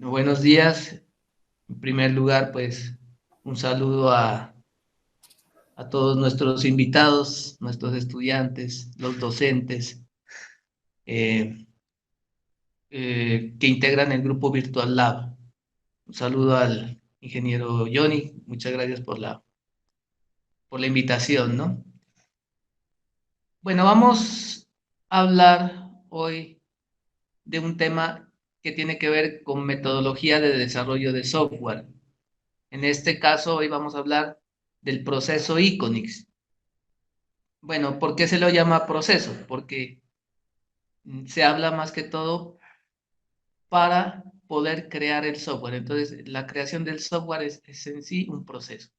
Buenos días. En primer lugar, pues un saludo a todos nuestros invitados, nuestros estudiantes, los docentes eh, que integran el grupo Virtual Lab. Un saludo al ingeniero Johnny. Muchas gracias por la invitación, ¿no? Bueno, vamos a hablar hoy de un tema que tiene que ver con metodología de desarrollo de software. En este caso, hoy vamos a hablar del proceso Iconix. Bueno, ¿por qué se lo llama proceso? Porque se habla más que todo para poder crear el software. Entonces, la creación del software es en sí un proceso.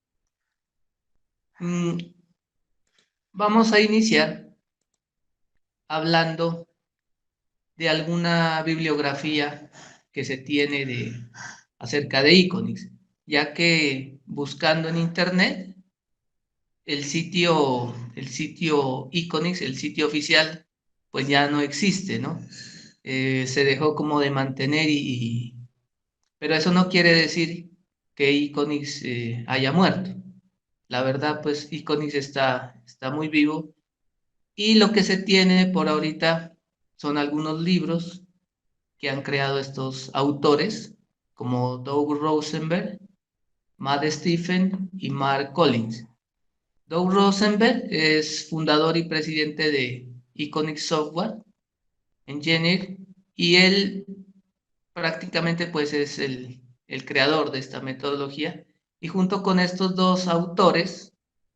Mm, Vamos a iniciar hablando de alguna bibliografía que se tiene acerca de Iconix, ya que buscando en internet el sitio Iconix, el sitio oficial, pues ya no existe, ¿no? Se dejó como de mantener pero eso no quiere decir que Iconix haya muerto. La verdad, pues Iconix está muy vivo y lo que se tiene por ahorita son algunos libros que han creado estos autores, como Doug Rosenberg, Matt Stephen y Mark Collins. Doug Rosenberg es fundador y presidente de Iconix Software Engineer y él prácticamente pues es el creador de esta metodología y junto con estos dos autores,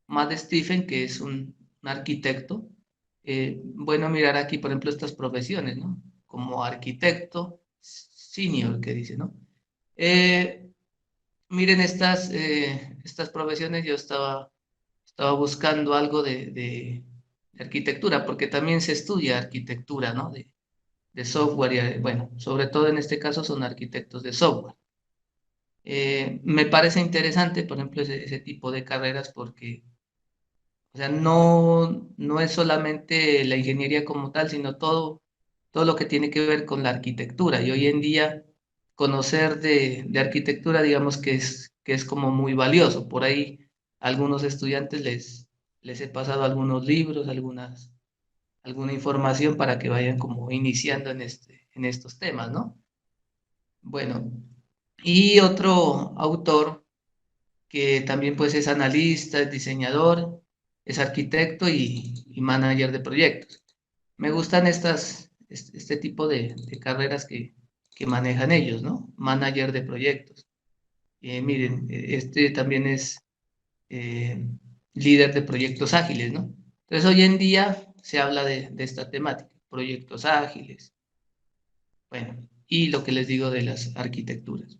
Matt Stephen, que es un arquitecto, bueno mirar aquí por ejemplo estas profesiones, ¿no? Como arquitecto senior que dice, ¿no? Eh, Miren estas profesiones, yo estaba buscando algo de arquitectura, porque también se estudia arquitectura, ¿no? De software, y, bueno, sobre todo en este caso son arquitectos de software. Me parece interesante, por ejemplo, ese tipo de carreras porque, o sea, no es solamente la ingeniería como tal, sino todo lo que tiene que ver con la arquitectura. Y hoy en día conocer de arquitectura, digamos que es como muy valioso. Por ahí algunos estudiantes les he pasado algunos libros, alguna información para que vayan como iniciando en estos temas, ¿no? Bueno, y otro autor que también pues es analista, es diseñador, es arquitecto y manager de proyectos. Me gustan este tipo de carreras que manejan ellos, ¿no? Manager de proyectos. Miren, este también es eh, líder de proyectos ágiles, ¿no? Entonces hoy en día se habla de esta temática, proyectos ágiles, bueno, y lo que les digo de las arquitecturas.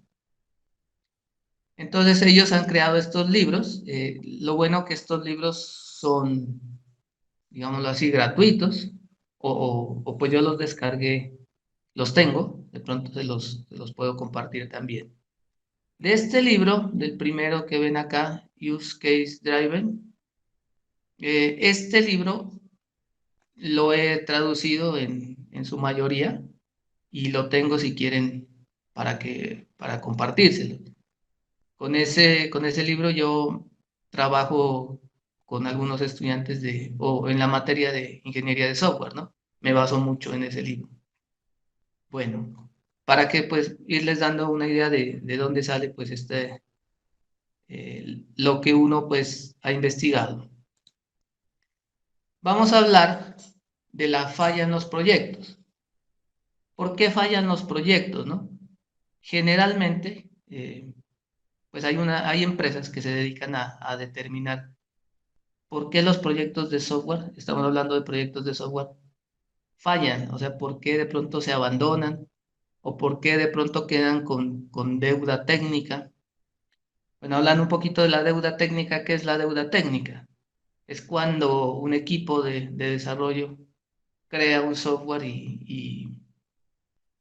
Entonces ellos han creado estos libros. Lo bueno que estos libros son, digámoslo así, gratuitos, o pues yo los descargué, los tengo, de pronto se los puedo compartir también. De este libro, del primero que ven acá, Use Case Driven, este libro lo he traducido en su mayoría y lo tengo si quieren para compartírselo. Con ese libro yo trabajo con algunos estudiantes o en la materia de ingeniería de software, ¿no? Me baso mucho en ese libro. Bueno, para que pues irles dando una idea de dónde sale pues lo que uno pues ha investigado. Vamos a hablar de la falla en los proyectos. ¿Por qué fallan los proyectos, no? Generalmente, pues hay empresas que se dedican a determinar por qué los proyectos de software, estamos hablando de proyectos de software, fallan, o sea, por qué de pronto se abandonan o por qué de pronto quedan con deuda técnica. Bueno, hablando un poquito de la deuda técnica, ¿qué es la deuda técnica? Es cuando un equipo de desarrollo crea un software y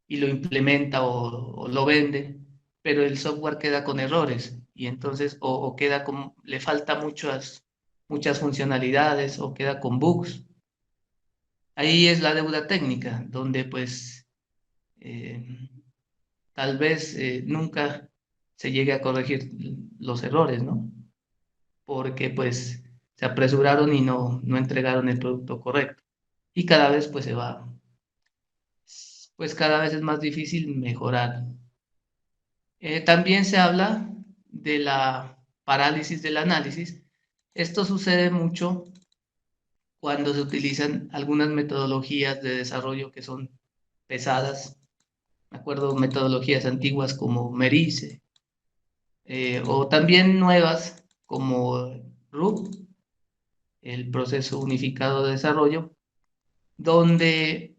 lo implementa o lo vende, pero el software queda con errores y entonces o queda le falta muchas funcionalidades o queda con bugs. Ahí es la deuda técnica, donde pues eh, tal vez nunca se llegue a corregir los errores, ¿no? Porque pues se apresuraron y no entregaron el producto correcto. Y cada vez pues pues cada vez es más difícil mejorar. También se habla de la parálisis del análisis. Esto sucede mucho cuando se utilizan algunas metodologías de desarrollo que son pesadas. Me acuerdo metodologías antiguas como Merice, o también nuevas como RUP, el proceso unificado de desarrollo, donde,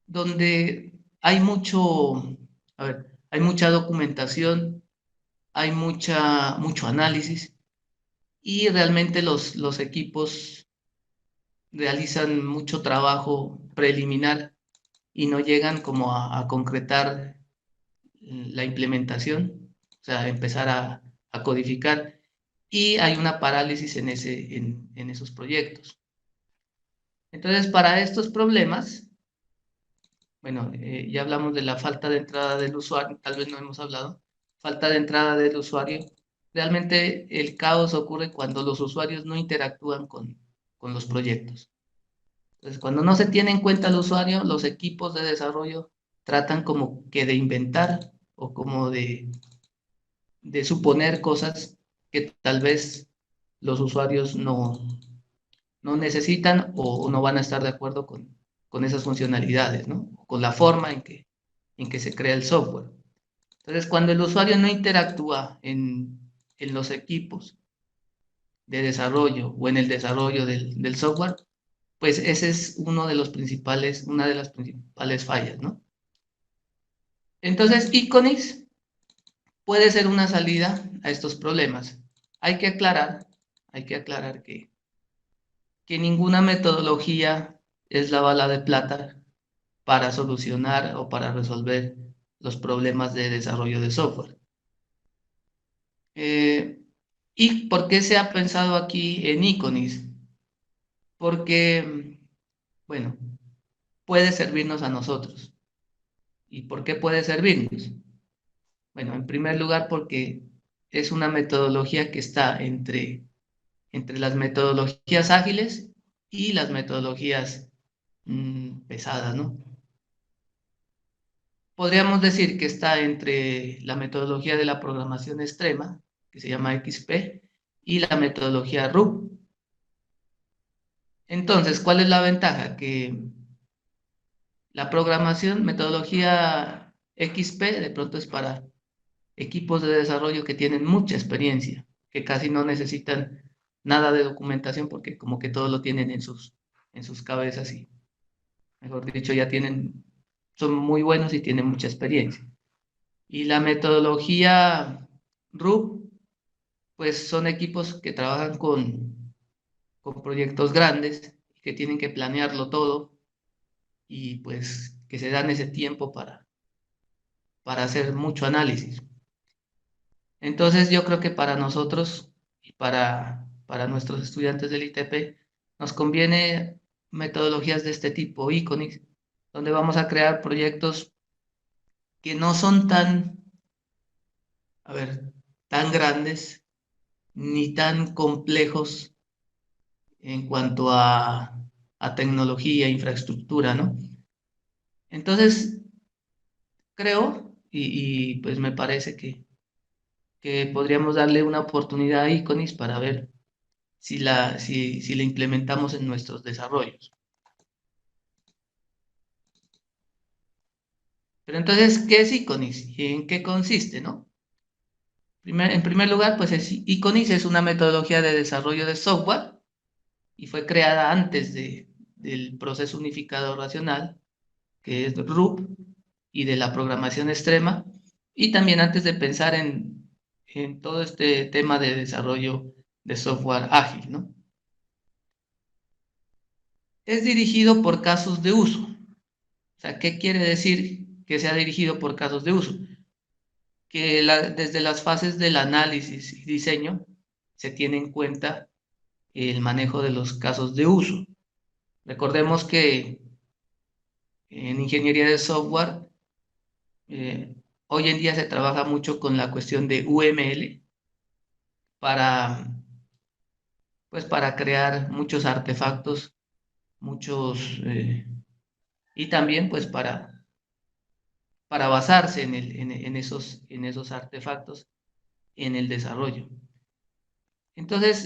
donde hay hay mucha documentación, hay mucho análisis y realmente los equipos realizan mucho trabajo preliminar y no llegan como a concretar la implementación, o sea, empezar a codificar, y hay una parálisis en esos proyectos. Entonces, para estos problemas, bueno, ya hablamos de la falta de entrada del usuario, tal vez no hemos hablado, falta de entrada del usuario. Realmente el caos ocurre cuando los usuarios no interactúan con los proyectos. Entonces, cuando no se tiene en cuenta al usuario, los equipos de desarrollo tratan como que de inventar o como de suponer cosas que tal vez los usuarios no necesitan o no van a estar de acuerdo con esas funcionalidades, ¿no? Con la forma en que se crea el software. Entonces, cuando el usuario no interactúa en los equipos de desarrollo o en el desarrollo del software, pues ese es una de las principales fallas, ¿no? Entonces, Iconix puede ser una salida a estos problemas. Hay que aclarar, hay que aclarar que ninguna metodología es la bala de plata para solucionar o para resolver los problemas de desarrollo de software. ¿Y por qué se ha pensado aquí en Iconis? Porque, bueno, puede servirnos a nosotros. ¿Y por qué puede servirnos? Bueno, en primer lugar, porque es una metodología que está entre las metodologías ágiles y las metodologías pesadas, ¿no? Podríamos decir que está entre la metodología de la programación extrema, que se llama XP, y la metodología RUP. Entonces, ¿cuál es la ventaja? Que la metodología XP, de pronto es para equipos de desarrollo que tienen mucha experiencia, que casi no necesitan nada de documentación porque como que todo lo tienen en sus cabezas y, mejor dicho, son muy buenos y tienen mucha experiencia. Y la metodología RUP, pues son equipos que trabajan con proyectos grandes, que tienen que planearlo todo y pues que se dan ese tiempo para hacer mucho análisis. Entonces yo creo que para nosotros y para nuestros estudiantes del ITP nos conviene metodologías de este tipo, Iconix, donde vamos a crear proyectos que no son a ver, tan grandes ni tan complejos en cuanto a tecnología, infraestructura, ¿no? Entonces, creo pues me parece que podríamos darle una oportunidad a Iconis para ver si la implementamos en nuestros desarrollos. Pero entonces, ¿qué es Iconis y en qué consiste, no? En primer lugar, pues Iconis es una metodología de desarrollo de software y fue creada antes del proceso unificado racional, que es RUP, y de la programación extrema, y también antes de pensar en todo este tema de desarrollo de software ágil, ¿no? Es dirigido por casos de uso. O sea, ¿qué quiere decir que sea dirigido por casos de uso? Que desde las fases del análisis y diseño se tiene en cuenta el manejo de los casos de uso. Recordemos que en ingeniería de software hoy en día se trabaja mucho con la cuestión de UML para, pues, para crear muchos artefactos, muchos, y también pues para basarse en esos artefactos en el desarrollo. Entonces,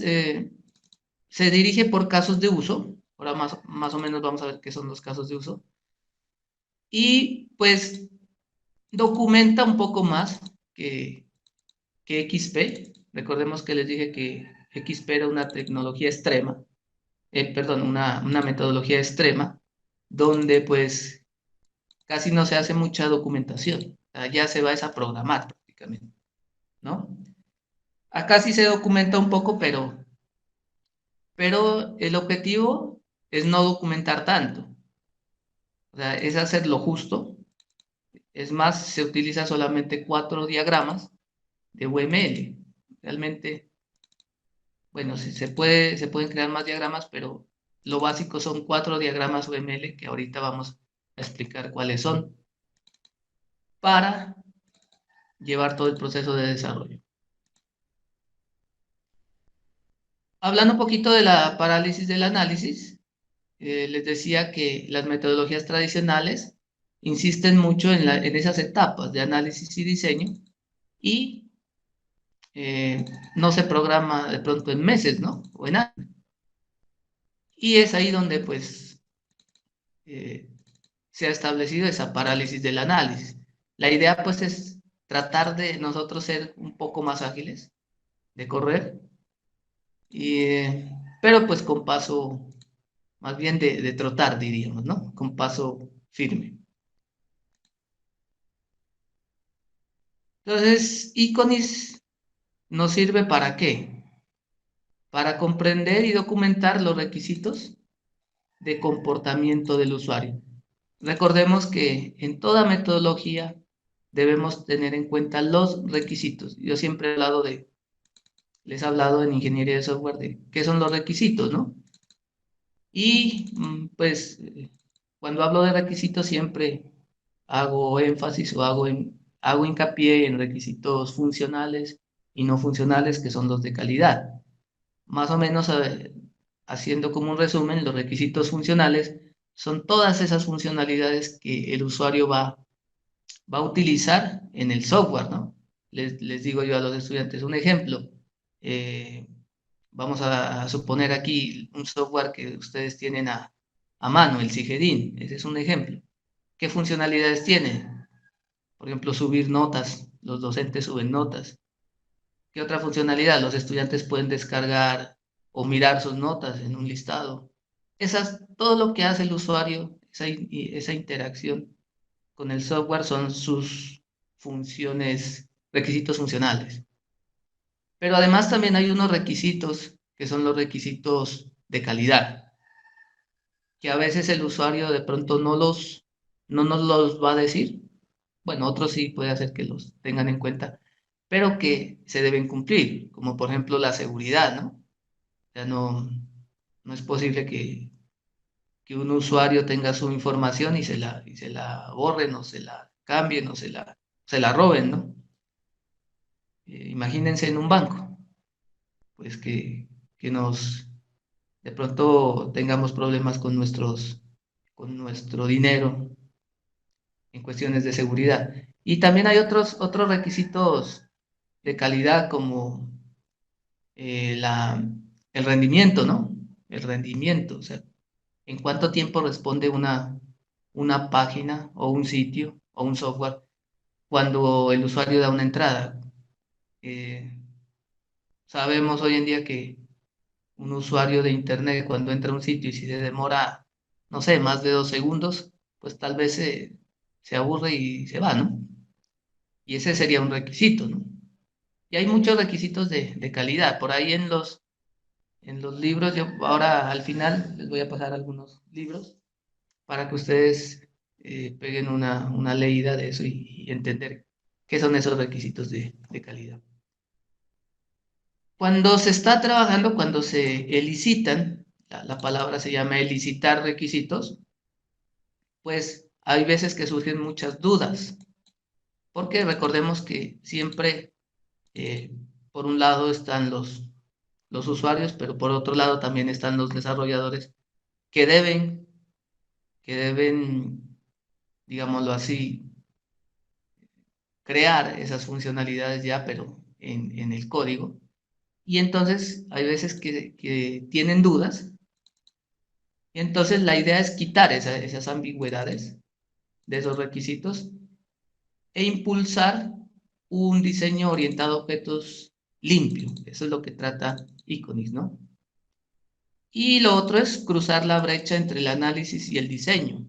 se dirige por casos de uso. Ahora más o menos vamos a ver qué son los casos de uso. Y pues documenta un poco más que XP. Recordemos que les dije que XP era una tecnología extrema, perdón, una metodología extrema, donde pues casi no se hace mucha documentación. O sea, ya se va a programar prácticamente, ¿no? Acá sí se documenta un poco, pero el objetivo es no documentar tanto. O sea, es hacer lo justo. Es más, se utiliza solamente 4 diagramas de UML. Realmente, bueno, sí, se pueden crear más diagramas, pero lo básico son 4 diagramas UML que ahorita vamos a explicar cuáles son para llevar todo el proceso de desarrollo. Hablando un poquito de la parálisis del análisis, les decía que las metodologías tradicionales insisten mucho en esas etapas de análisis y diseño y no se programa de pronto en meses, ¿no? O en años. Y es ahí donde pues eh, se ha establecido esa parálisis del análisis. La idea pues es tratar de nosotros ser un poco más ágiles, de correr, pero pues con paso, más bien de trotar, diríamos, ¿no? Con paso firme. Entonces, Iconis nos sirve ¿para qué? Para comprender y documentar los requisitos de comportamiento del usuario. Recordemos que en toda metodología debemos tener en cuenta los requisitos. Yo siempre he hablado les he hablado en ingeniería de software de qué son los requisitos, ¿no? Y pues cuando hablo de requisitos siempre hago énfasis o hago hincapié en requisitos funcionales y no funcionales, que son los de calidad. Más o menos haciendo como un resumen, los requisitos funcionales son todas esas funcionalidades que el usuario va a utilizar en el software, ¿no? Les digo yo a los estudiantes un ejemplo. Eh, Vamos a suponer aquí un software que ustedes tienen a mano, el Cigedin. Ese es un ejemplo. ¿Qué funcionalidades tiene? Por ejemplo, subir notas. Los docentes suben notas. ¿Qué otra funcionalidad? Los estudiantes pueden descargar o mirar sus notas en un listado. Todo lo que hace el usuario, esa interacción con el software son sus funciones, requisitos funcionales. Pero además también hay unos requisitos que son los requisitos de calidad, que a veces el usuario de pronto no nos los va a decir. Bueno, otros sí puede hacer que los tengan en cuenta, pero que se deben cumplir, como por ejemplo la seguridad, ¿no? O sea, no es posible que un usuario tenga su información y se la borren o se la cambien o se la roben, ¿no? Imagínense en un banco, pues que de pronto tengamos problemas con nuestro dinero en cuestiones de seguridad. Y también hay otros requisitos de calidad como eh, la, el rendimiento, ¿no? El rendimiento, o sea, en cuánto tiempo responde una página o un sitio o un software cuando el usuario da una entrada. Eh, Sabemos hoy en día que un usuario de internet cuando entra a un sitio y si se demora, no sé, más de 2 segundos, pues tal vez se aburre y se va, ¿no? Y ese sería un requisito, ¿no? Y hay muchos requisitos de calidad. Por ahí en los libros, yo ahora al final les voy a pasar algunos libros para que ustedes peguen una leída de eso y entender qué son esos requisitos de calidad. Cuando se está trabajando, cuando se elicitan, la palabra se llama elicitar requisitos, pues hay veces que surgen muchas dudas. porque recordemos que siempre, por un lado están los usuarios, pero por otro lado también están los desarrolladores que deben, digámoslo así, crear esas funcionalidades ya, pero en el código. Y entonces hay veces que tienen dudas, y entonces la idea es quitar esas ambigüedades de esos requisitos e impulsar un diseño orientado a objetos limpio. Eso es lo que trata Iconix, ¿no? Y lo otro es cruzar la brecha entre el análisis y el diseño.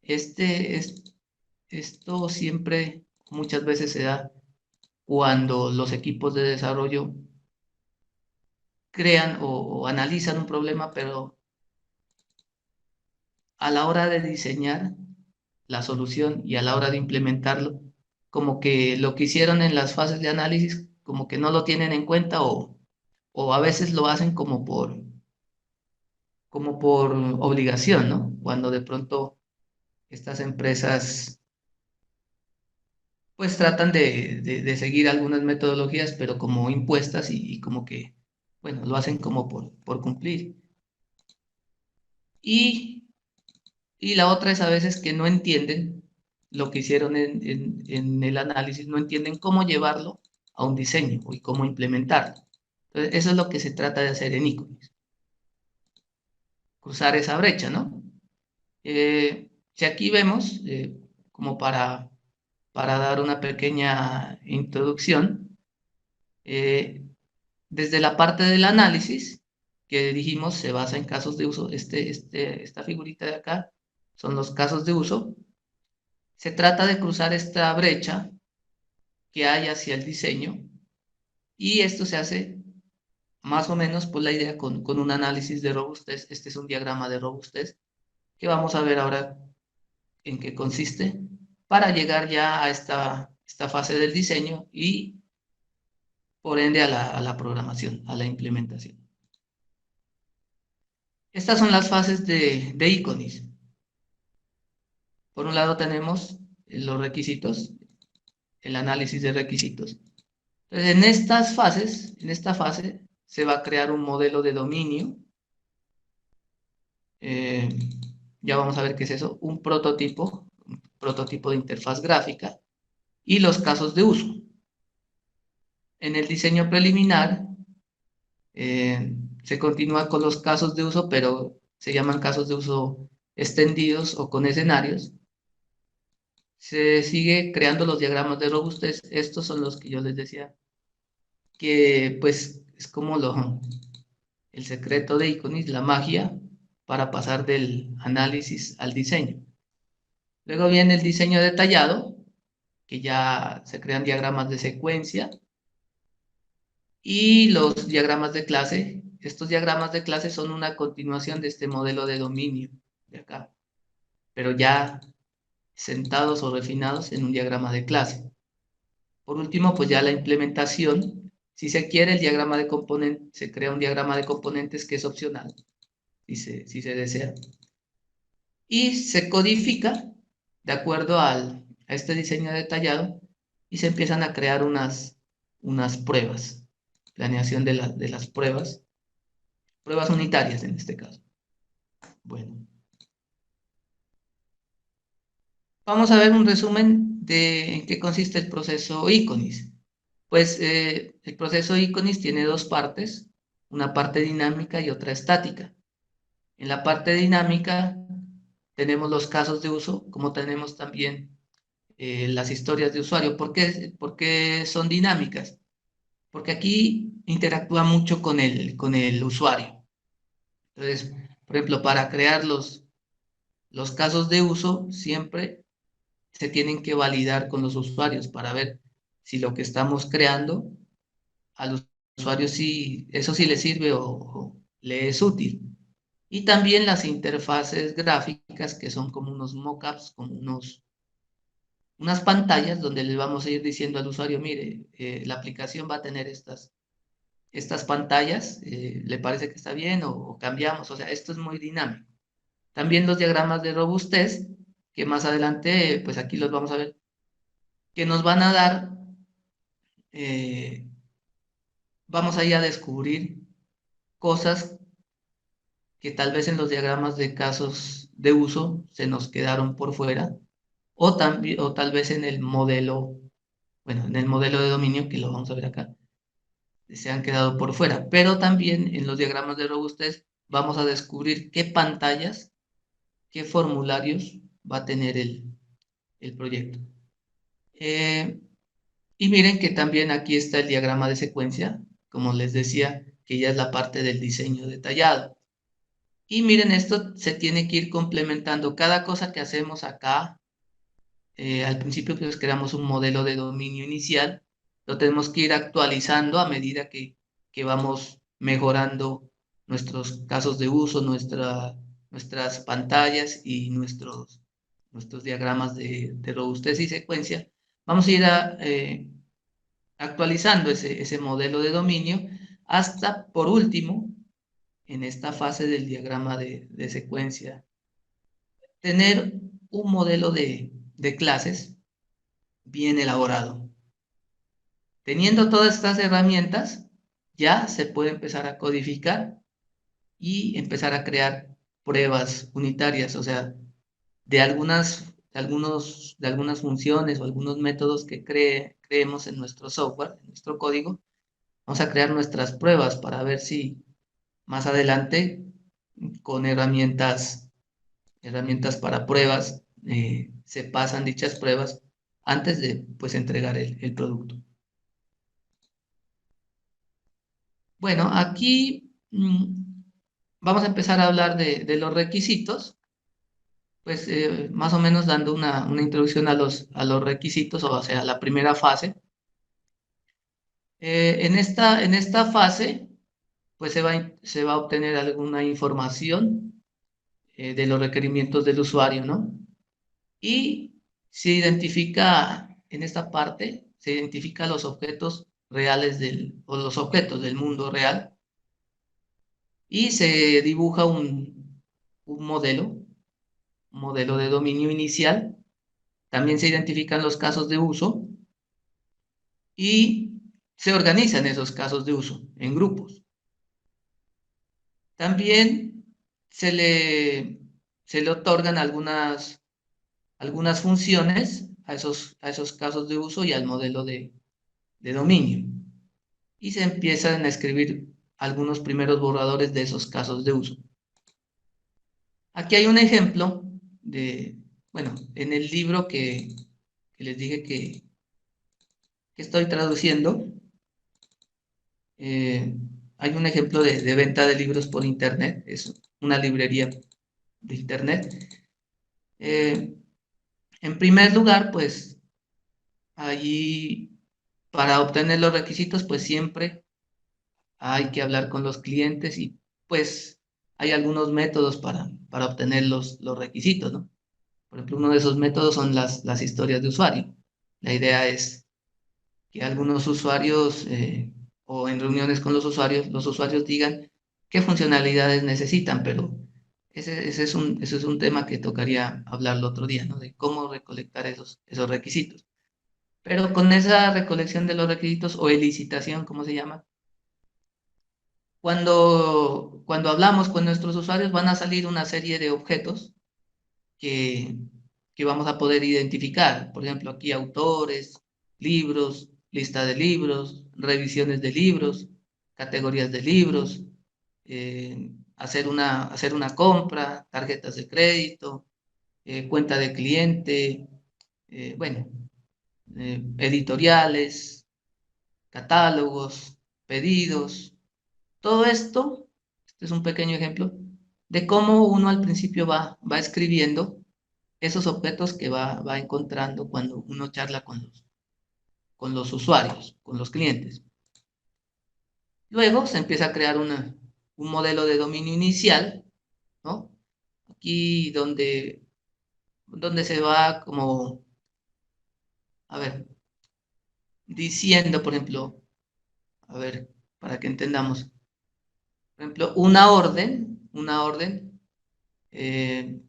Este, es, Esto siempre, muchas veces se da cuando los equipos de desarrollo crean o analizan un problema, pero a la hora de diseñar la solución y a la hora de implementarlo, como que lo que hicieron en las fases de análisis, como que no lo tienen en cuenta o a veces lo hacen como por obligación, ¿no? Cuando de pronto estas empresas pues tratan de seguir algunas metodologías, pero como impuestas y como que, bueno, lo hacen como por cumplir. Y, y la otra es a veces que no entienden lo que hicieron en el análisis, no entienden cómo llevarlo a un diseño y cómo implementarlo. Entonces, eso es lo que se trata de hacer en Iconis, cruzar esa brecha, ¿no? Si aquí vemos, como para dar una pequeña introducción, eh, desde la parte del análisis, que dijimos se basa en casos de uso, esta figurita de acá son los casos de uso, se trata de cruzar esta brecha que hay hacia el diseño y esto se hace más o menos por la idea con un análisis de robustez. Este es un diagrama de robustez que vamos a ver ahora en qué consiste para llegar ya a esta fase del diseño y por ende a la programación, a la implementación. Estas son las fases de Iconis. Por un lado tenemos los requisitos, el análisis de requisitos. Entonces, en esta fase, se va a crear un modelo de dominio. Eh, ya vamos a ver qué es eso, un prototipo de interfaz gráfica y los casos de uso. En el diseño preliminar, se continúa con los casos de uso, pero se llaman casos de uso extendidos o con escenarios. Se sigue creando los diagramas de robustez. Estos son los que yo les decía, que pues es como el secreto de Iconis, la magia para pasar del análisis al diseño. Luego viene el diseño detallado, que ya se crean diagramas de secuencia, y los diagramas de clase. Estos diagramas de clase son una continuación de este modelo de dominio de acá, pero ya sentados o refinados en un diagrama de clase. Por último, pues ya la implementación. Si se quiere el diagrama de componentes, se crea un diagrama de componentes que es opcional, si se desea. Y se codifica de acuerdo a este diseño detallado y se empiezan a crear unas pruebas, planeación de las pruebas unitarias en este caso. Bueno, vamos a ver un resumen de en qué consiste el proceso Iconis. Pues el proceso Iconis tiene dos partes, una parte dinámica y otra estática. En la parte dinámica tenemos los casos de uso, como tenemos también las historias de usuario. Por qué son dinámicas? Porque aquí interactúa mucho con el usuario. Entonces, por ejemplo, para crear los casos de uso, siempre se tienen que validar con los usuarios para ver si lo que estamos creando al usuario sí, eso sí le sirve o le es útil. Y también las interfaces gráficas que son como unos mockups, como unas pantallas donde le vamos a ir diciendo al usuario, mire, la aplicación va a tener estas pantallas, ¿le parece que está bien o cambiamos? O sea, esto es muy dinámico. También los diagramas de robustez, que más adelante, pues aquí los vamos a ver, que nos van a dar, vamos ahí a descubrir cosas que tal vez en los diagramas de casos de uso se nos quedaron por fuera, o, también, o tal vez en el modelo, bueno, en el modelo de dominio, que lo vamos a ver acá, se han quedado por fuera, pero también en los diagramas de robustez vamos a descubrir qué pantallas, qué formularios va a tener el proyecto. Y miren que también aquí está el diagrama de secuencia, como les decía, que ya es la parte del diseño detallado. Y miren, esto se tiene que ir complementando. Cada cosa que hacemos acá, al principio pues creamos un modelo de dominio inicial, lo tenemos que ir actualizando a medida que vamos mejorando nuestros casos de uso, nuestras pantallas y nuestros diagramas de robustez y secuencia. Vamos a ir actualizando ese modelo de dominio hasta, por último, en esta fase del diagrama de secuencia, tener un modelo de clases bien elaborado. Teniendo todas estas herramientas, ya se puede empezar a codificar y empezar a crear pruebas unitarias, o sea, de algunas funciones o algunos métodos que creemos en nuestro software, en nuestro código, vamos a crear nuestras pruebas para ver si más adelante con herramientas para pruebas, se pasan dichas pruebas antes de pues entregar el producto. Bueno, aquí vamos a empezar a hablar de los requisitos, pues más o menos dando una introducción a los requisitos, o sea, la primera fase. En esta fase, pues se va a obtener alguna información de los requerimientos del usuario, ¿no? Y se identifica, en esta parte, se identifica los objetos reales o los objetos del mundo real, y se dibuja un modelo de dominio inicial. También se identifican los casos de uso y se organizan esos casos de uso en grupos. También se le, se le otorgan algunas funciones a esos casos de uso y al modelo de dominio. Y se empiezan a escribir algunos primeros borradores de esos casos de uso. Aquí hay un ejemplo bueno, en el libro que les dije que estoy traduciendo, hay un ejemplo de venta de libros por internet, es una librería de internet. Eh, en primer lugar, pues allí para obtener los requisitos, pues siempre hay que hablar con los clientes y pues hay algunos métodos para obtener los requisitos, ¿no? Por ejemplo, uno de esos métodos son las historias de usuario. La idea es que algunos usuarios o en reuniones con los usuarios digan qué funcionalidades necesitan, pero ese es un tema que tocaría hablarlo otro día, ¿no? De cómo recolectar esos requisitos. Pero con esa recolección de los requisitos o elicitación, ¿cómo se llama? Cuando hablamos con nuestros usuarios van a salir una serie de objetos que, que vamos a poder identificar. Por ejemplo, aquí autores, libros, lista de libros, revisiones de libros, categorías de libros, hacer una compra, tarjetas de crédito, cuenta de cliente, bueno, editoriales, catálogos, pedidos. Todo esto, este es un pequeño ejemplo de cómo uno al principio va escribiendo esos objetos que va encontrando cuando uno charla con los usuarios, con los clientes. Luego se empieza a crear un modelo de dominio inicial, ¿no? Aquí donde se va como, a ver, diciendo, por ejemplo, a ver, para que entendamos, por ejemplo, una orden eh,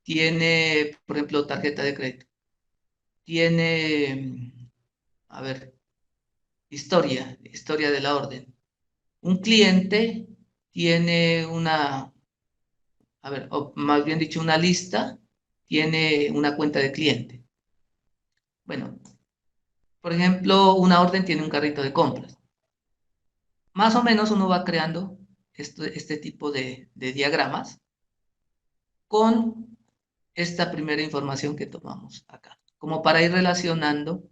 tiene, por ejemplo, tarjeta de crédito, tiene, a ver, historia de la orden. Un cliente tiene una, a ver, o más bien dicho, una lista, tiene una cuenta de cliente. Bueno, por ejemplo, una orden tiene un carrito de compras. Más o menos uno va creando este tipo de diagramas con esta primera información que tomamos acá, como para ir relacionando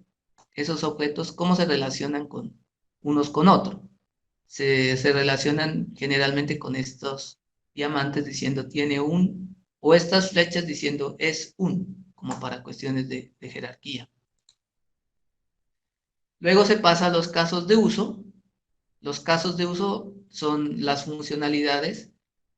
esos objetos, cómo se relacionan con unos con otros. Se relacionan generalmente con estos diamantes diciendo tiene un, o estas flechas diciendo es un, como para cuestiones de jerarquía. Luego se pasa a los casos de uso. Los casos de uso son las funcionalidades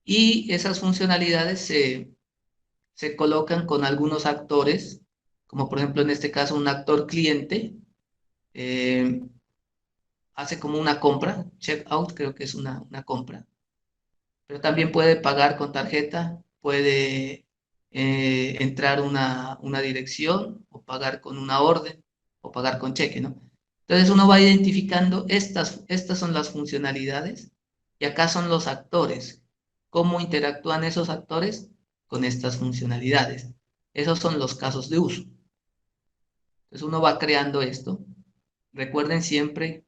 y esas funcionalidades se colocan con algunos actores, como por ejemplo en este caso un actor cliente, eh, hace como una compra, checkout creo que es una compra, pero también puede pagar con tarjeta, puede entrar una dirección o pagar con una orden o pagar con cheque, ¿no? Entonces uno va identificando estas son las funcionalidades y acá son los actores, cómo interactúan esos actores con estas funcionalidades. Esos son los casos de uso. Entonces uno va creando esto. Recuerden siempre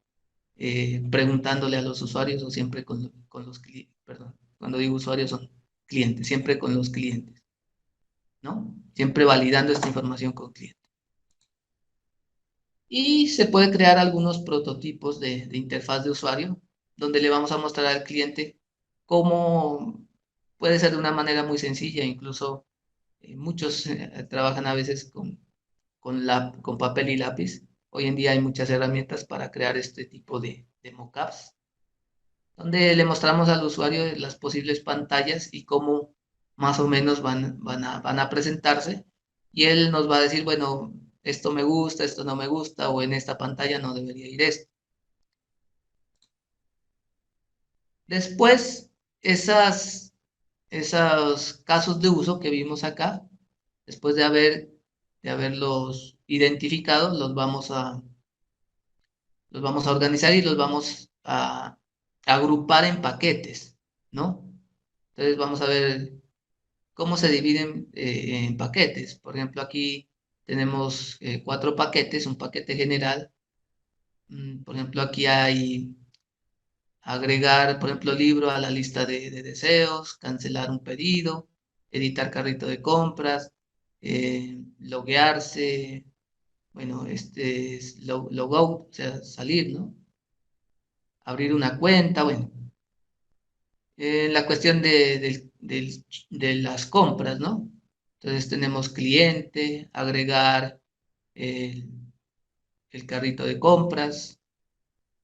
preguntándole a los usuarios o siempre con los clientes, perdón, cuando digo usuarios son clientes, siempre con los clientes, ¿no? Siempre validando esta información con clientes. Y se puede crear algunos prototipos de interfaz de usuario, donde le vamos a mostrar al cliente cómo puede ser de una manera muy sencilla, incluso muchos trabajan a veces con papel y lápiz. Hoy en día hay muchas herramientas para crear este tipo de mockups, donde le mostramos al usuario las posibles pantallas y cómo más o menos van a presentarse. Y él nos va a decir, bueno, esto me gusta, esto no me gusta, o en esta pantalla no debería ir esto. Después, esos casos de uso que vimos acá, después de haberlos identificado, los vamos a organizar y los vamos a agrupar en paquetes, ¿no? Entonces vamos a ver cómo se dividen en paquetes. Por ejemplo, aquí tenemos 4 paquetes, un paquete general. Por ejemplo, aquí hay agregar, por ejemplo, libro a la lista de deseos, cancelar un pedido, editar carrito de compras, loguearse, bueno, este es logout, o sea, salir, ¿no? Abrir una cuenta, bueno. La cuestión de las compras, ¿no? Entonces tenemos cliente, agregar el, el carrito de compras,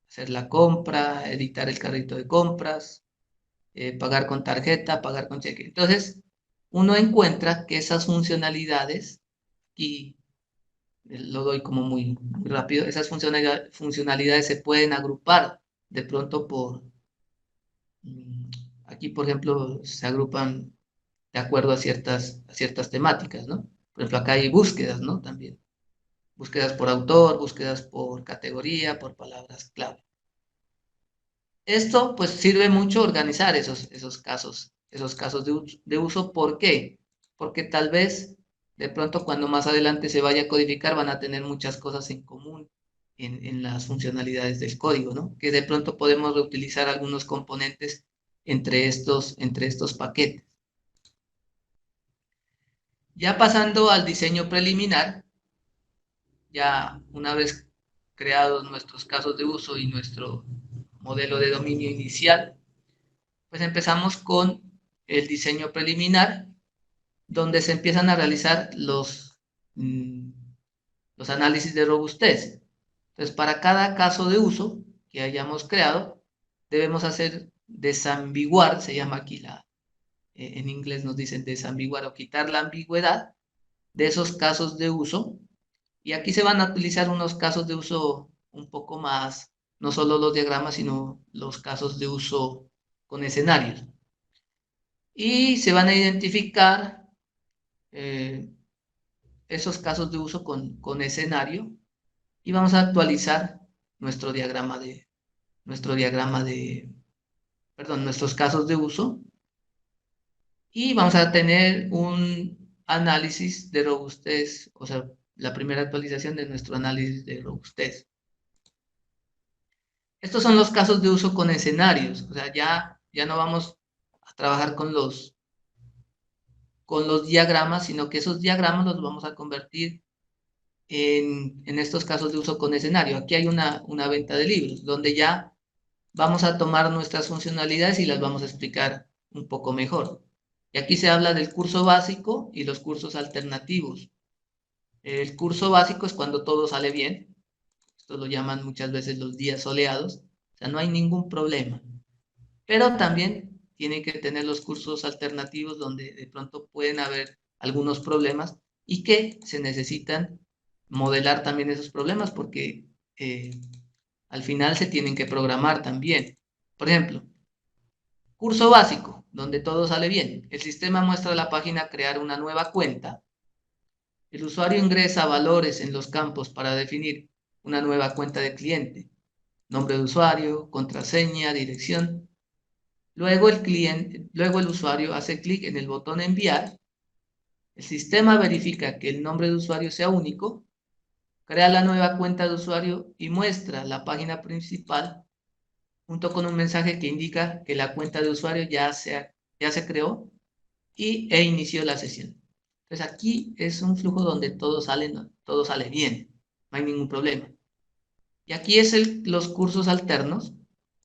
hacer la compra, editar el carrito de compras, pagar con tarjeta, pagar con cheque. Entonces, uno encuentra que esas funcionalidades, y lo doy como muy rápido, esas funcionalidades se pueden agrupar de pronto mm, aquí por ejemplo, se agrupan de acuerdo a ciertas temáticas, ¿no? Por ejemplo, acá hay búsquedas, ¿no? También. Búsquedas por autor, búsquedas por categoría, por palabras clave. Esto pues sirve mucho organizar esos casos de uso. ¿Por qué? Porque tal vez de pronto cuando más adelante se vaya a codificar van a tener muchas cosas en común en las funcionalidades del código, ¿no? Que de pronto podemos reutilizar algunos componentes entre estos paquetes. Ya pasando al diseño preliminar, ya una vez creados nuestros casos de uso y nuestro modelo de dominio inicial, pues empezamos con el diseño preliminar, donde se empiezan a realizar los análisis de robustez. Entonces, para cada caso de uso que hayamos creado, debemos hacer desambiguar, se llama aquí en inglés nos dicen desambiguar o quitar la ambigüedad de esos casos de uso. Y aquí se van a utilizar unos casos de uso un poco más, no solo los diagramas, sino los casos de uso con escenarios. Y se van a identificar eh, esos casos de uso con escenario y vamos a actualizar nuestro diagrama de, perdón, nuestros casos de uso y vamos a tener un análisis de robustez, o sea, la primera actualización de nuestro análisis de robustez. Estos son los casos de uso con escenarios, o sea, ya no vamos a trabajar con los diagramas, sino que esos diagramas los vamos a convertir en estos casos de uso con escenario. Aquí hay una venta de libros, donde ya vamos a tomar nuestras funcionalidades y las vamos a explicar un poco mejor. Y aquí se habla del curso básico y los cursos alternativos. El curso básico es cuando todo sale bien. Esto lo llaman muchas veces los días soleados. O sea, no hay ningún problema. Pero también tienen que tener los cursos alternativos donde de pronto pueden haber algunos problemas y que se necesitan modelar también esos problemas porque al final se tienen que programar también. Por ejemplo, curso básico, donde todo sale bien. El sistema muestra a la página crear una nueva cuenta. El usuario ingresa valores en los campos para definir una nueva cuenta de cliente. Nombre de usuario, contraseña, dirección. Luego el usuario hace clic en el botón enviar. El sistema verifica que el nombre de usuario sea único, crea la nueva cuenta de usuario y muestra la página principal junto con un mensaje que indica que la cuenta de usuario ya se creó e inició la sesión. Entonces aquí es un flujo donde todo sale bien, no hay ningún problema. Y aquí es los cursos alternos.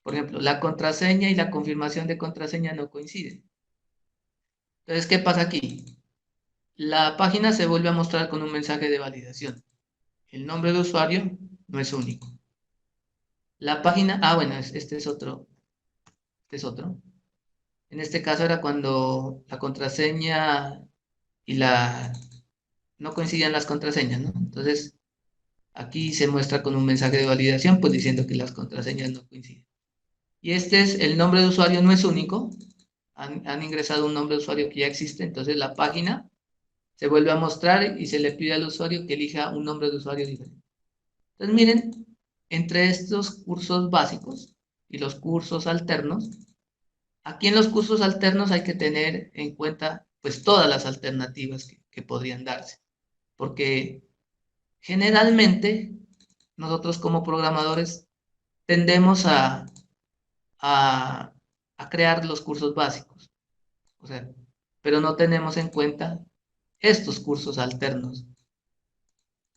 Por ejemplo, la contraseña y la confirmación de contraseña no coinciden. Entonces, ¿qué pasa aquí? La página se vuelve a mostrar con un mensaje de validación. El nombre de usuario no es único. La página, bueno, este es otro. En este caso era cuando la contraseña y no coincidían las contraseñas, ¿no? Entonces, aquí se muestra con un mensaje de validación, pues diciendo que las contraseñas no coinciden. Y este es, el nombre de usuario no es único, han ingresado un nombre de usuario que ya existe, entonces la página se vuelve a mostrar y se le pide al usuario que elija un nombre de usuario diferente. Entonces miren, entre estos cursos básicos y los cursos alternos, aquí en los cursos alternos hay que tener en cuenta pues todas las alternativas que podrían darse, porque generalmente nosotros como programadores tendemos a, a crear los cursos básicos, o sea, pero no tenemos en cuenta estos cursos alternos.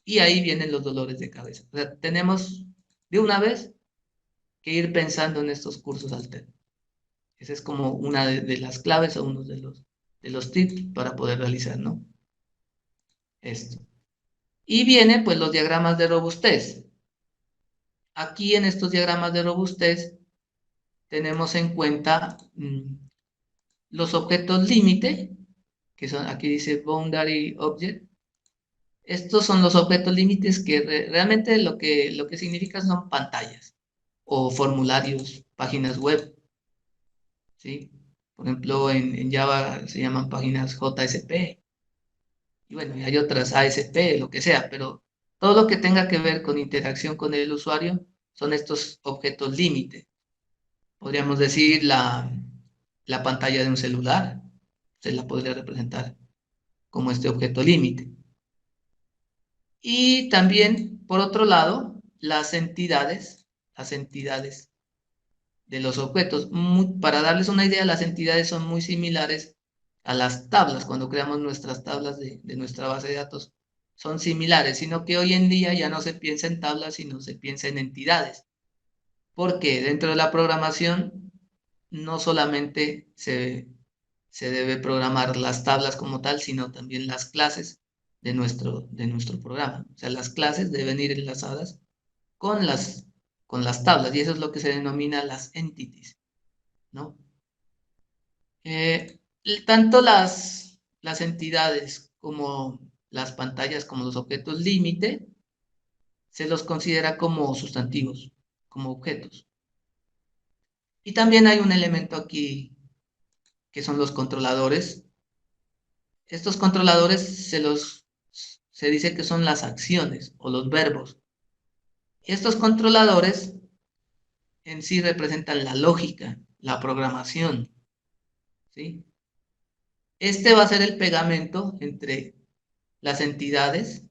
Y ahí vienen los dolores de cabeza. O sea, tenemos de una vez que ir pensando en estos cursos alternos. Esa es como una de las claves o uno de los tips para poder realizar, ¿no? Esto. Y viene, pues, los diagramas de robustez. Aquí en estos diagramas de robustez tenemos en cuenta los objetos límite, que son, aquí dice boundary object. Estos son los objetos límites que realmente lo que significan son pantallas o formularios, páginas web, ¿sí? Por ejemplo, en Java se llaman páginas JSP, y bueno, y hay otras ASP, lo que sea, pero todo lo que tenga que ver con interacción con el usuario son estos objetos límite. Podríamos decir la pantalla de un celular, se la podría representar como este objeto límite. Y también, por otro lado, las entidades de los objetos. Para darles una idea, las entidades son muy similares a las tablas. Cuando creamos nuestras tablas de nuestra base de datos, son similares, sino que hoy en día ya no se piensa en tablas, sino se piensa en entidades. Porque dentro de la programación no solamente se debe programar las tablas como tal, sino también las clases de nuestro programa. O sea, las clases deben ir enlazadas con con las tablas, y eso es lo que se denomina las entities, ¿no? Tanto las entidades como las pantallas, como los objetos límite, se los considera como sustantivos, como objetos. Y también hay un elemento aquí que son los controladores. Estos controladores se dice que son las acciones o los verbos. Estos controladores en sí representan la lógica, la programación, ¿sí? Este va a ser el pegamento entre las entidades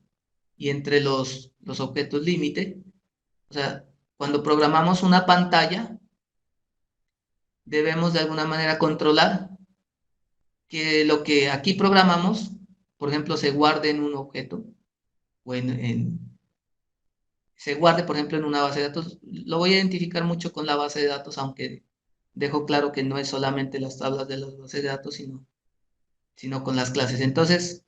y entre los objetos límite. O sea, cuando programamos una pantalla, debemos de alguna manera controlar que lo que aquí programamos, por ejemplo, se guarde en un objeto o se guarde, por ejemplo, en una base de datos. Lo voy a identificar mucho con la base de datos, aunque dejo claro que no es solamente las tablas de las bases de datos, sino con las clases. Entonces,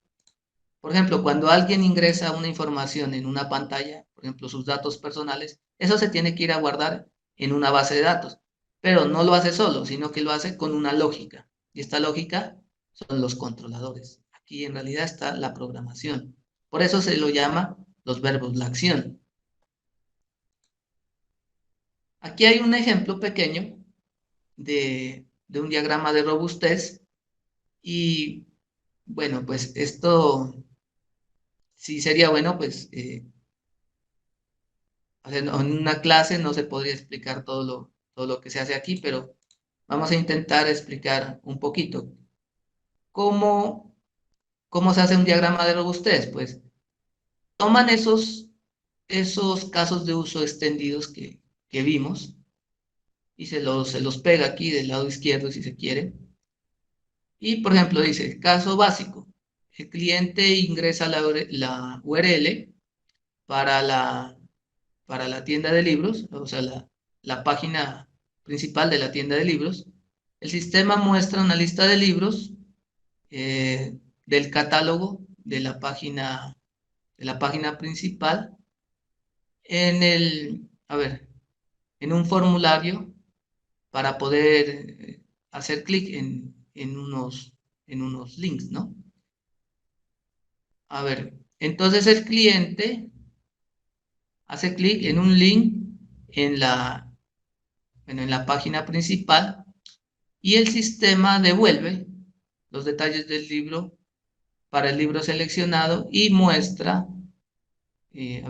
por ejemplo, cuando alguien ingresa una información en una pantalla, por ejemplo, sus datos personales, eso se tiene que ir a guardar en una base de datos. Pero no lo hace solo, sino que lo hace con una lógica. Y esta lógica son los controladores. Aquí en realidad está la programación. Por eso se lo llama los verbos, la acción. Aquí hay un ejemplo pequeño de un diagrama de robustez y bueno, pues esto sí sería bueno, pues en una clase no se podría explicar todo lo que se hace aquí, pero vamos a intentar explicar un poquito. ¿Cómo, cómo se hace un diagrama de robustez? Pues toman esos casos de uso extendidos que vimos y se los pega aquí del lado izquierdo si se quiere. Y por ejemplo dice, caso básico, el cliente ingresa la URL para para la tienda de libros, o sea, la página principal de la tienda de libros. El sistema muestra una lista de libros del catálogo de la página principal a ver, en un formulario para poder hacer clic en unos links, ¿no? A ver, entonces el cliente hace clic en un link en bueno, en la página principal y el sistema devuelve los detalles del libro para el libro seleccionado y muestra, y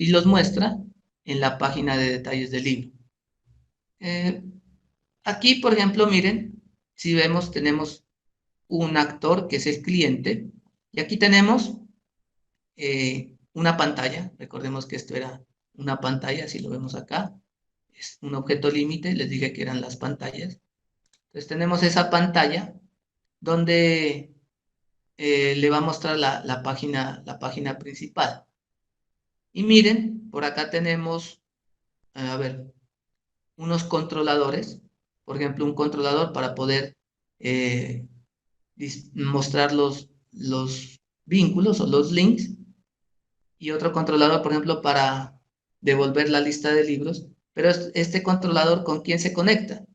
los muestra en la página de detalles del libro. Eh, Aquí, por ejemplo, miren, si vemos, tenemos un actor que es el cliente y aquí tenemos una pantalla. Recordemos que esto era una pantalla, si lo vemos acá, es un objeto límite, les dije que eran las pantallas. Entonces tenemos esa pantalla donde le va a mostrar la página principal. Y miren, por acá tenemos, a ver, unos controladores, por ejemplo, un controlador para poder eh, mostrar los vínculos o los links y otro controlador, por ejemplo, para devolver la lista de libros. Pero este controlador, ¿con quién se conecta?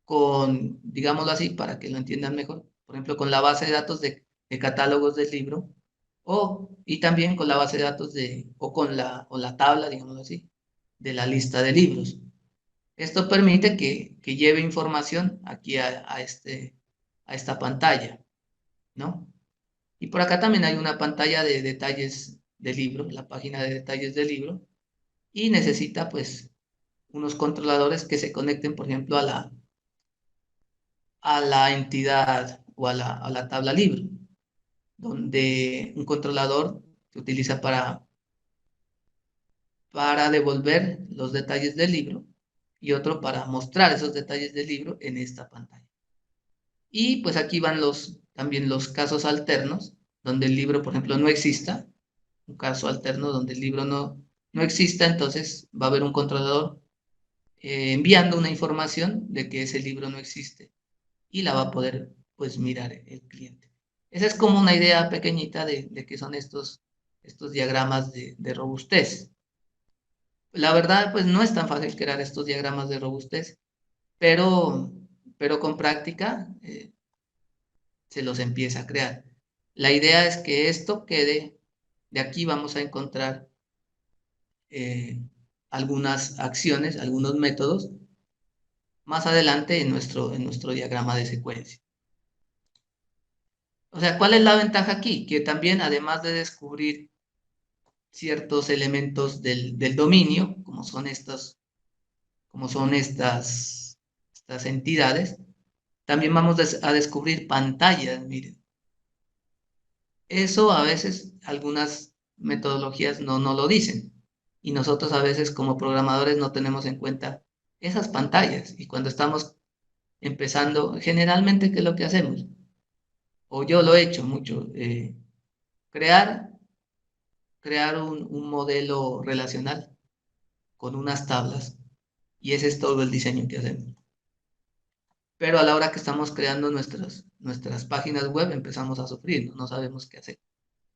Con, digámoslo así, para que lo entiendan mejor, por ejemplo, con la base de datos de catálogos del libro y también con la base de datos o la tabla, digámoslo así, de la lista de libros. Esto permite que lleve información aquí a esta pantalla, ¿no? Y por acá también hay una pantalla de detalles del libro, la página de detalles del libro, y necesita pues unos controladores que se conecten, por ejemplo, a la entidad o a la tabla libro, donde un controlador se utiliza para devolver los detalles del libro y otro para mostrar esos detalles del libro en esta pantalla. Y pues aquí van también los casos alternos, donde el libro, por ejemplo, no exista, un caso alterno donde el libro no exista, entonces va a haber un controlador enviando una información de que ese libro no existe y la va a poder pues mirar el cliente. Esa es como una idea pequeñita de qué son estos diagramas de robustez. La verdad, pues no es tan fácil crear estos diagramas de robustez, pero, pero con práctica se los empieza a crear. La idea es que esto quede, de aquí vamos a encontrar eh, algunas acciones, algunos métodos más adelante en nuestro diagrama de secuencia. O sea, ¿cuál es la ventaja aquí? Que también, además de descubrir ciertos elementos del dominio, como son estas entidades, también vamos a descubrir pantallas, miren. Eso a veces algunas metodologías no lo dicen y nosotros a veces como programadores no tenemos en cuenta esas pantallas y cuando estamos empezando, generalmente, ¿qué es lo que hacemos? O yo lo he hecho mucho, crear, crear un modelo relacional con unas tablas y ese es todo el diseño que hacemos. Pero a la hora que estamos creando nuestras páginas web empezamos a sufrir, ¿no? No sabemos qué hacer.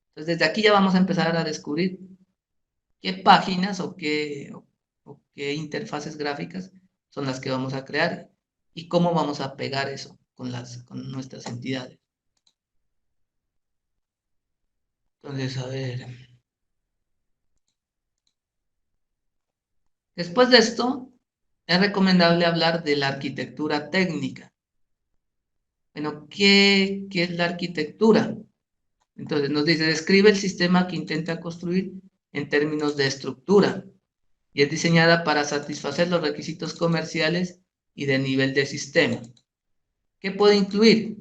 Entonces desde aquí ya vamos a empezar a descubrir qué páginas o qué interfaces gráficas son las que vamos a crear y cómo vamos a pegar eso con nuestras entidades. Entonces, a ver. Después de esto, es recomendable hablar de la arquitectura técnica. Bueno, ¿qué es la arquitectura? Entonces nos dice, describe el sistema que intenta construir en términos de estructura y es diseñada para satisfacer los requisitos comerciales y de nivel de sistema. ¿Qué puede incluir?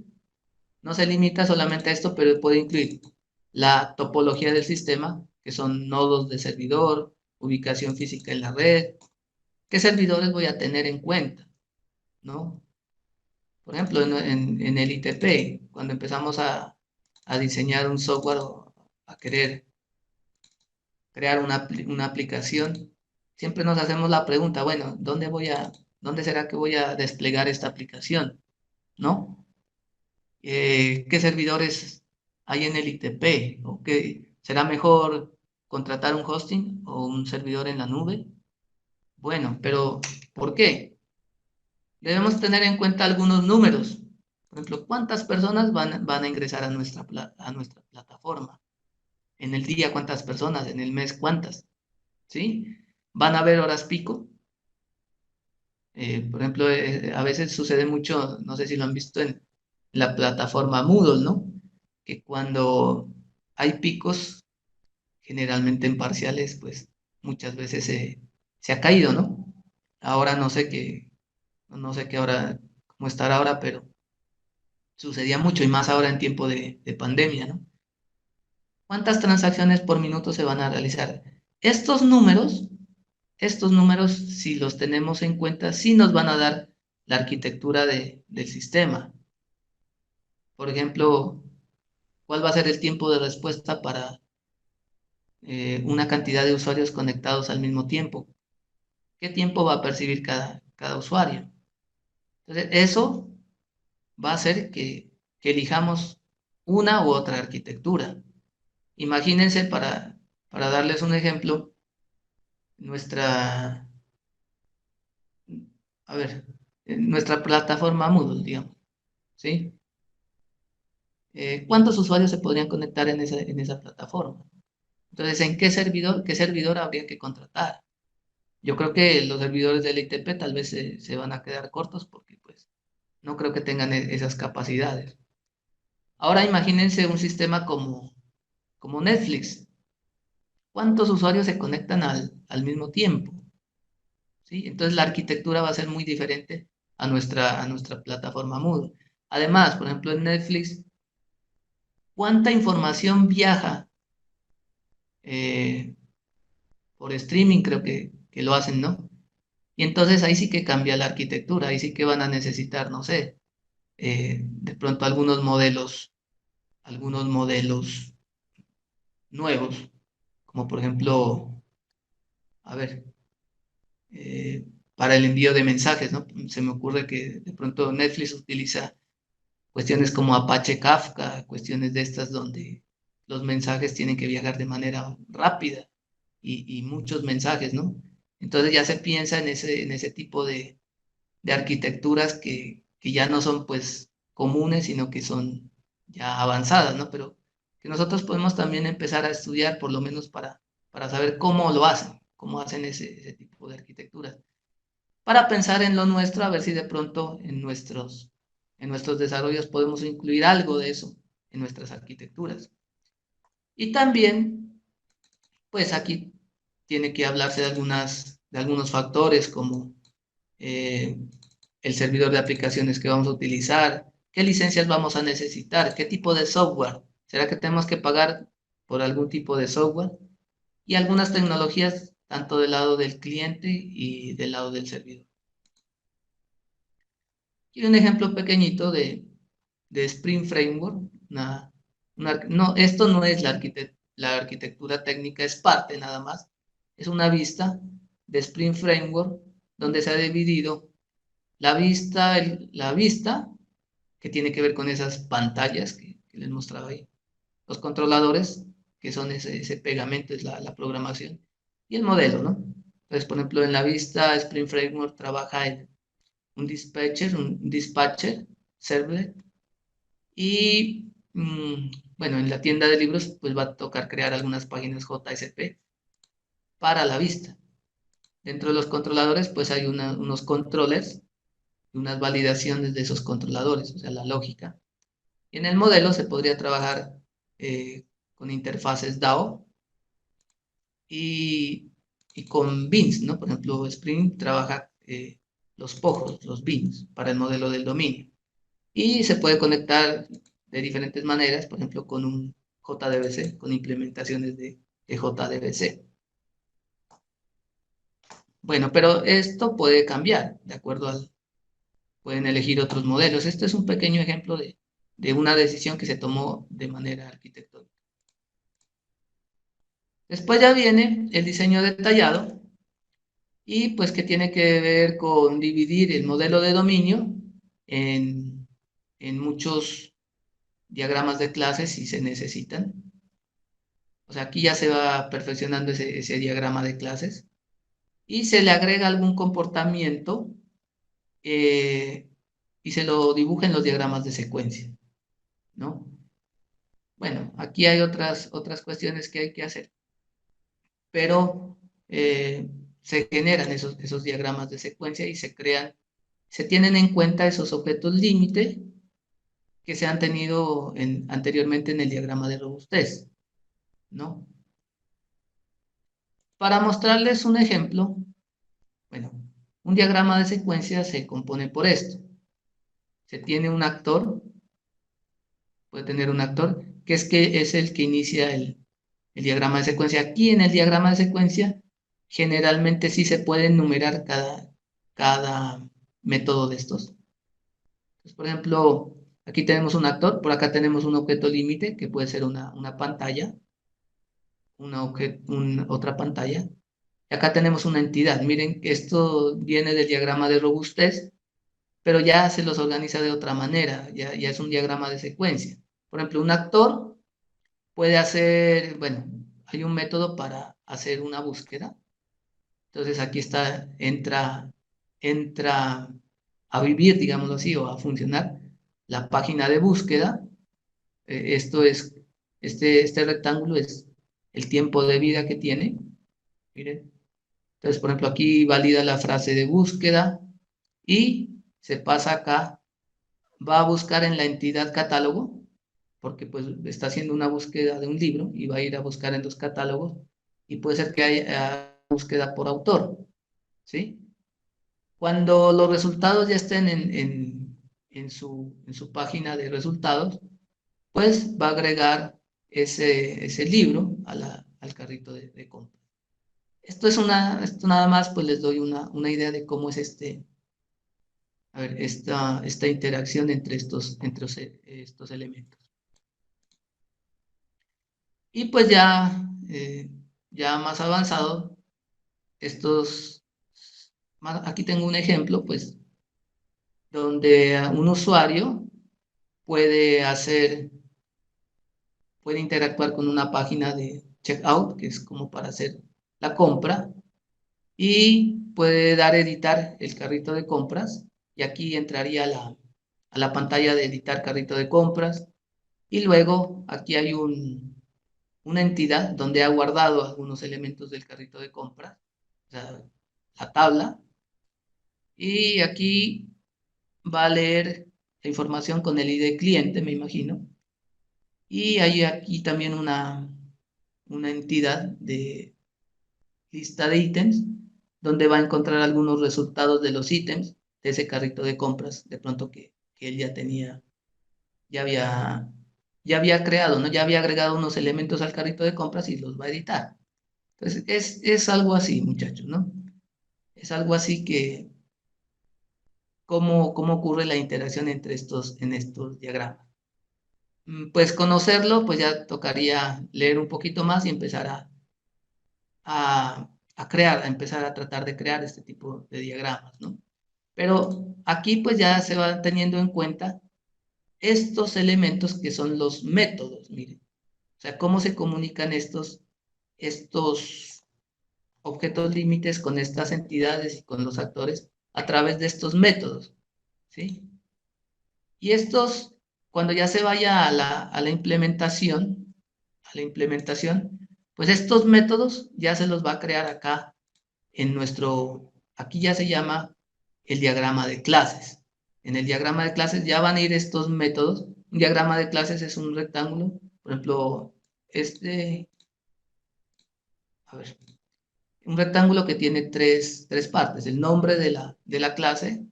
No se limita solamente a esto, pero puede incluir la topología del sistema, que son nodos de servidor, ubicación física en la red, qué servidores voy a tener en cuenta, ¿no? Por ejemplo, en el ITP, cuando empezamos a diseñar un software o a querer crear una aplicación, siempre nos hacemos la pregunta, bueno, ¿dónde será que voy a desplegar esta aplicación? ¿No? ¿Qué servidores hay en el ITP? ¿O qué, será mejor contratar un hosting o un servidor en la nube? Bueno, pero ¿por qué? Debemos tener en cuenta algunos números. Por ejemplo, ¿cuántas personas van a ingresar a nuestra plataforma? En el día, ¿cuántas personas? En el mes, ¿cuántas? ¿Sí? ¿Van a haber horas pico? Por ejemplo, a veces sucede mucho, no sé si lo han visto en la plataforma Moodle, ¿no? Que cuando hay picos, generalmente en parciales, pues muchas veces se ha caído, ¿no? Ahora no sé qué ahora, cómo estará ahora, pero sucedía mucho y más ahora en tiempo de pandemia, ¿no? ¿Cuántas transacciones por minuto se van a realizar? Estos números, estos números, si los tenemos en cuenta, sí nos van a dar la arquitectura del sistema. Por ejemplo, ¿cuál va a ser el tiempo de respuesta para una cantidad de usuarios conectados al mismo tiempo? ¿Qué tiempo va a percibir cada usuario? Entonces, eso va a hacer que elijamos una u otra arquitectura. Imagínense, para darles un ejemplo, nuestra, a ver, nuestra plataforma Moodle, digamos, ¿sí? ¿Cuántos usuarios se podrían conectar en esa plataforma? Entonces, ¿en qué servidor habría que contratar? Yo creo que los servidores del ITP tal vez se van a quedar cortos porque pues no creo que tengan esas capacidades. Ahora imagínense un sistema como Netflix. ¿Cuántos usuarios se conectan al mismo tiempo? ¿Sí? Entonces la arquitectura va a ser muy diferente a nuestra plataforma Moodle. Además, por ejemplo, en Netflix, ¿cuánta información viaja eh, por streaming? Creo que lo hacen, ¿no? Y entonces ahí sí que cambia la arquitectura, ahí sí que van a necesitar, no sé, de pronto algunos modelos nuevos, como por ejemplo, a ver, para el envío de mensajes, ¿no? Se me ocurre que de pronto Netflix utiliza cuestiones como Apache Kafka, cuestiones de estas donde los mensajes tienen que viajar de manera rápida y muchos mensajes, ¿no? Entonces ya se piensa en ese tipo de arquitecturas que ya no son pues comunes, sino que son ya avanzadas, ¿no? Pero que nosotros podemos también empezar a estudiar por lo menos para saber cómo hacen ese tipo de arquitecturas, para pensar en lo nuestro, a ver si de pronto en nuestros desarrollos podemos incluir algo de eso en nuestras arquitecturas. Y también, pues aquí tiene que hablarse de algunos factores como el servidor de aplicaciones que vamos a utilizar, qué licencias vamos a necesitar, qué tipo de software, será que tenemos que pagar por algún tipo de software y algunas tecnologías tanto del lado del cliente y del lado del servidor. Y un ejemplo pequeñito de Spring Framework. No, esto no es la arquitectura técnica, es parte nada más. Es una vista de Spring Framework donde se ha dividido la vista que tiene que ver con esas pantallas que les mostraba ahí. Los controladores, que son ese pegamento, es la programación. Y el modelo, ¿no? Entonces, por ejemplo, en la vista Spring Framework trabaja en un dispatcher, servlet, y bueno, en la tienda de libros pues va a tocar crear algunas páginas JSP para la vista. Dentro de los controladores pues hay unos controllers y unas validaciones de esos controladores, o sea, la lógica. Y en el modelo se podría trabajar con interfaces DAO y, y con beans, ¿no? Por ejemplo, Spring trabaja los POJos, los beans, para el modelo del dominio. Y se puede conectar de diferentes maneras, por ejemplo, con un JDBC, con implementaciones de JDBC. Bueno, pero esto puede cambiar, de acuerdo pueden elegir otros modelos. Este es un pequeño ejemplo de una decisión que se tomó de manera arquitectónica. Después ya viene el diseño detallado y pues que tiene que ver con dividir el modelo de dominio en muchos diagramas de clases si se necesitan. O sea, aquí ya se va perfeccionando ese diagrama de clases y se le agrega algún comportamiento eh, y se lo dibuja en los diagramas de secuencia, ¿no? Bueno, aquí hay otras cuestiones que hay que hacer, pero se generan esos diagramas de secuencia y se tienen en cuenta esos objetos límite que se han tenido anteriormente en el diagrama de robustez, ¿no? Para mostrarles un ejemplo, bueno, un diagrama de secuencia se compone por esto. Se tiene un actor, puede tener un actor, que es el que inicia el diagrama de secuencia. Aquí en el diagrama de secuencia, generalmente sí se puede enumerar cada método de estos. Entonces, por ejemplo, aquí tenemos un actor, por acá tenemos un objeto límite, que puede ser una pantalla, otra pantalla. Y acá tenemos una entidad. Miren, esto viene del diagrama de robustez, pero ya se los organiza de otra manera, ya es un diagrama de secuencia. Por ejemplo, un actor puede hacer, bueno, hay un método para hacer una búsqueda. Entonces aquí entra a vivir, digámoslo así, o a funcionar la página de búsqueda. Esto es, este rectángulo es el tiempo de vida que tiene. Miren. Entonces, por ejemplo, aquí valida la frase de búsqueda y se pasa acá, va a buscar en la entidad catálogo, porque pues está haciendo una búsqueda de un libro y va a ir a buscar en los catálogos y puede ser que haya búsqueda por autor, ¿sí? Cuando los resultados ya estén en su página de resultados, pues va a agregar ese libro al carrito de compra. Esto nada más, pues les doy una idea de cómo es esta interacción entre estos elementos. Y pues ya más avanzado, aquí tengo un ejemplo, pues, donde un usuario puede puede interactuar con una página de checkout, que es como para hacer la compra, y puede dar a editar el carrito de compras, y aquí entraría a la pantalla de editar carrito de compras, y luego aquí hay una entidad donde ha guardado algunos elementos del carrito de compras, o sea, la tabla, y aquí va a leer la información con el ID cliente, me imagino, Y hay aquí también una entidad de lista de ítems, donde va a encontrar algunos resultados de los ítems de ese carrito de compras, de pronto que él ya tenía, ya había, ya había creado, ¿no? Ya había agregado unos elementos al carrito de compras y los va a editar. Entonces, es algo así, muchachos, ¿no? Es algo así que, ¿cómo ocurre la interacción entre en estos diagramas? Pues conocerlo, pues ya tocaría leer un poquito más y empezar a crear, a empezar a tratar de crear este tipo de diagramas, ¿no? Pero aquí pues ya se van teniendo en cuenta estos elementos que son los métodos, miren. O sea, cómo se comunican estos objetos límites con estas entidades y con los actores a través de estos métodos, ¿sí? Y estos, cuando ya se vaya a la implementación, pues estos métodos ya se los va a crear acá aquí ya se llama el diagrama de clases. En el diagrama de clases ya van a ir estos métodos. Un diagrama de clases es un rectángulo, por ejemplo, a ver, un rectángulo que tiene tres partes, el nombre de la clase,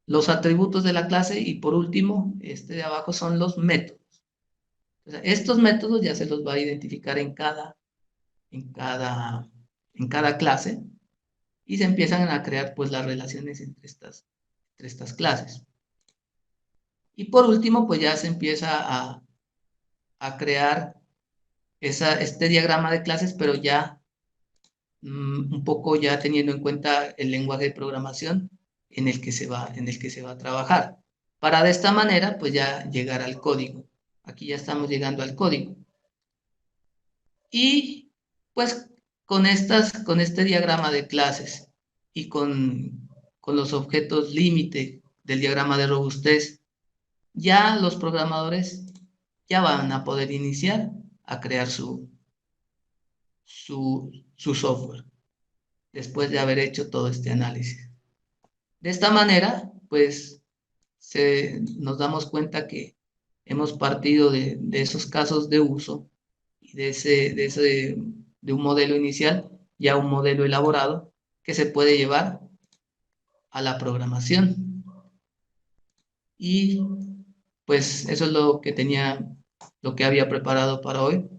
los atributos de la clase y por último, este de abajo son los métodos. O sea, estos métodos ya se los va a identificar en cada, en cada clase y se empiezan a crear pues las relaciones entre estas clases. Y por último, pues ya se empieza a crear este diagrama de clases, pero ya un poco ya teniendo en cuenta el lenguaje de programación en el que se va a trabajar. Para de esta manera, pues ya llegar al código. Aquí ya estamos llegando al código. Y pues con este diagrama de clases y con los objetos límite del diagrama de robustez, ya los programadores ya van a poder iniciar a crear su software después de haber hecho todo este análisis. De esta manera, pues nos damos cuenta que hemos partido de esos casos de uso y de un modelo inicial ya un modelo elaborado que se puede llevar a la programación. Y pues eso es lo que había preparado para hoy.